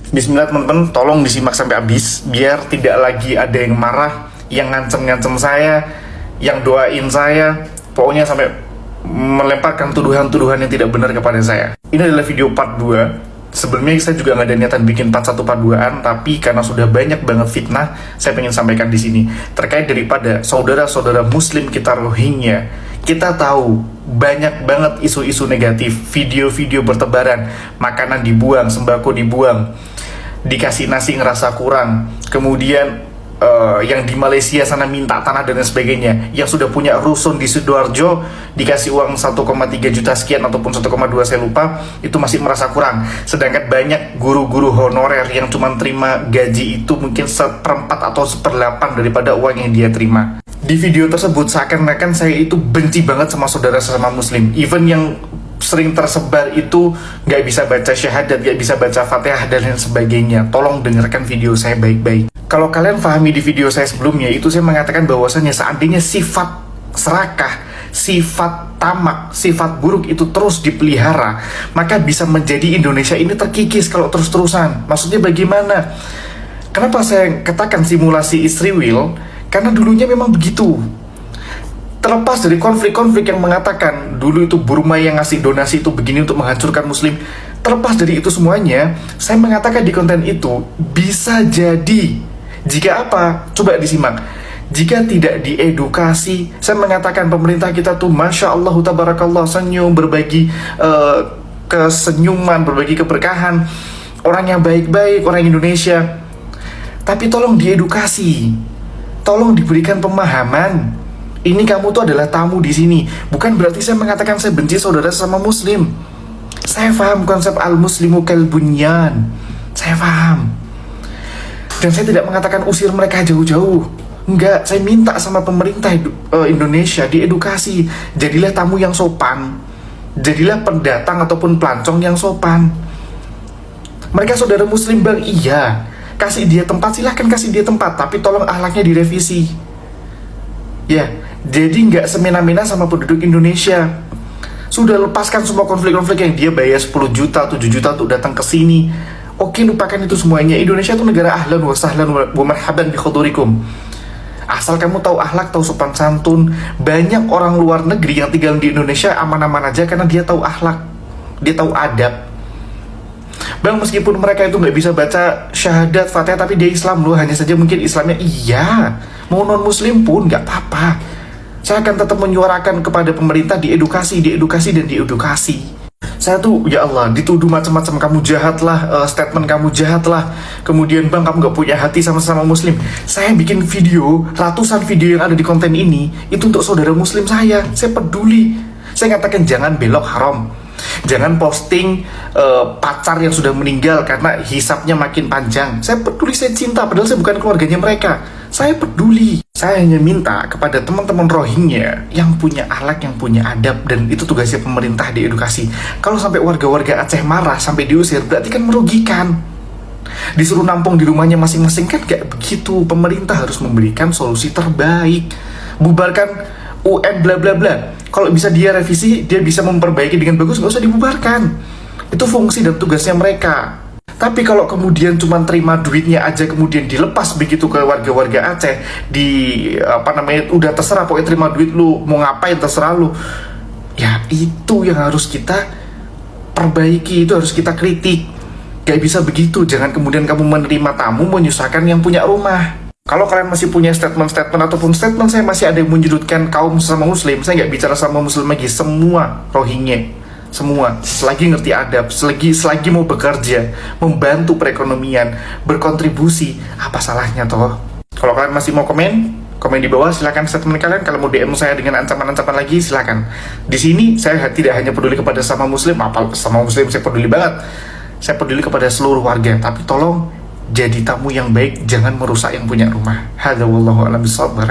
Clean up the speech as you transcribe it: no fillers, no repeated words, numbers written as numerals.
Bismillah teman-teman, tolong disimak sampai habis biar tidak lagi ada yang marah, yang ngancem-ngancem saya, yang doain saya, pokoknya sampai melemparkan tuduhan-tuduhan yang tidak benar kepada saya. Ini adalah video part 2. Sebelumnya saya juga nggak ada niatan bikin part 1 part 2-an, tapi karena sudah banyak banget fitnah, saya pengen sampaikan di sini terkait daripada saudara-saudara muslim kita Rohingya. Kita tahu banyak banget isu-isu negatif, video-video bertebaran, makanan dibuang, sembako dibuang, dikasih nasi ngerasa kurang, kemudian yang di Malaysia sana minta tanah dan lain sebagainya, yang sudah punya rusun di Sidoarjo dikasih uang 1,3 juta sekian ataupun 1,2 saya lupa, itu masih merasa kurang. Sedangkan banyak guru-guru honorer yang cuma terima gaji itu mungkin 1/4 atau 1/8 daripada uang yang dia terima. Di video tersebut seakan-akan saya itu benci banget sama saudara sesama muslim. Even yang sering tersebar itu nggak bisa baca syahadat, nggak bisa baca fatihah dan lain sebagainya. Tolong dengarkan video saya baik-baik. Kalau kalian pahami di video saya sebelumnya, itu saya mengatakan bahwasannya seandainya sifat serakah, sifat tamak, sifat buruk itu terus dipelihara, maka bisa menjadi Indonesia ini terkikis kalau terus-terusan. Maksudnya bagaimana? Kenapa saya katakan simulasi istri will? Karena dulunya memang begitu. Terlepas dari konflik-konflik yang mengatakan dulu itu Burma yang ngasih donasi itu begini untuk menghancurkan muslim, terlepas dari itu semuanya, saya mengatakan di konten itu bisa jadi jika apa? Coba disimak. Jika tidak diedukasi, saya mengatakan pemerintah kita tuh Masya Allah, tabarakallah, senyum, berbagi kesenyuman, berbagi keberkahan, orang yang baik-baik, orang Indonesia. Tapi tolong diedukasi, tolong diberikan pemahaman. Ini kamu tuh adalah tamu di sini. Bukan berarti saya mengatakan saya benci saudara sama muslim. Saya paham konsep al-muslimu kal bunyan. Saya paham. Dan saya tidak mengatakan usir mereka jauh-jauh. Enggak, saya minta sama pemerintah Indonesia diedukasi. Jadilah tamu yang sopan. Jadilah pendatang ataupun pelancong yang sopan. Mereka saudara muslim bang, iya. Kasih dia tempat, silahkan kasih dia tempat. Tapi tolong akhlaknya direvisi. Ya, jadi nggak semena-mena sama penduduk Indonesia. Sudah lepaskan semua konflik-konflik yang dia bayar 10 juta, 7 juta untuk datang ke sini. Oke, lupakan itu semuanya. Indonesia itu negara ahlan wa sahlan wa marhaban bi khudurikum. Asal kamu tahu akhlak, tahu sopan santun. Banyak orang luar negeri yang tinggal di Indonesia aman-aman aja karena dia tahu akhlak, dia tahu adab. Bang, meskipun mereka itu nggak bisa baca syahadat, fatihah, tapi dia Islam loh. Hanya saja mungkin Islamnya iya. Mau non-muslim pun nggak apa-apa. Saya akan tetap menyuarakan kepada pemerintah diedukasi, dan diedukasi. Saya tuh, ya Allah, dituduh macam-macam, kamu jahat lah, statement kamu jahat lah. Kemudian bang, kamu nggak punya hati sama-sama muslim. Saya bikin video, ratusan video yang ada di konten ini, itu untuk saudara muslim saya peduli. Saya katakan jangan belok haram. Jangan posting pacar yang sudah meninggal karena hisapnya makin panjang. Saya peduli, saya cinta, padahal saya bukan keluarganya mereka. Saya peduli. Saya hanya minta kepada teman-teman Rohingya yang punya akhlak, yang punya adab, dan itu tugasnya pemerintah diedukasi. Kalau sampai warga-warga Aceh marah sampai diusir, berarti kan merugikan. Disuruh nampung di rumahnya masing-masing kan gak begitu. Pemerintah harus memberikan solusi terbaik. Bubarkan UN bla bla bla. Kalau bisa dia revisi, dia bisa memperbaiki dengan bagus, nggak usah dibubarkan. Itu fungsi dan tugasnya mereka. Tapi kalau kemudian cuma terima duitnya aja kemudian dilepas begitu ke warga-warga Aceh, udah terserah, pokoknya terima duit lu, mau ngapain terserah lu. Ya itu yang harus kita perbaiki, itu harus kita kritik. Gak bisa begitu, jangan kemudian kamu menerima tamu menyusahkan yang punya rumah. Kalau kalian masih punya statement-statement ataupun statement saya masih ada yang menyudutkan kaum sesama muslim, saya nggak bicara sama muslim lagi, semua Rohingya, semua, selagi ngerti adab, selagi mau bekerja, membantu perekonomian, berkontribusi, apa salahnya toh? Kalau kalian masih mau komen di bawah, silakan statement kalian. Kalau mau DM saya dengan ancaman-ancaman lagi, silakan. Di sini saya tidak hanya peduli kepada sama muslim, sama muslim saya peduli banget. Saya peduli kepada seluruh warga, tapi tolong jadi tamu yang baik, jangan merusak yang punya rumah. Hadza wallahu a'lam bishawab.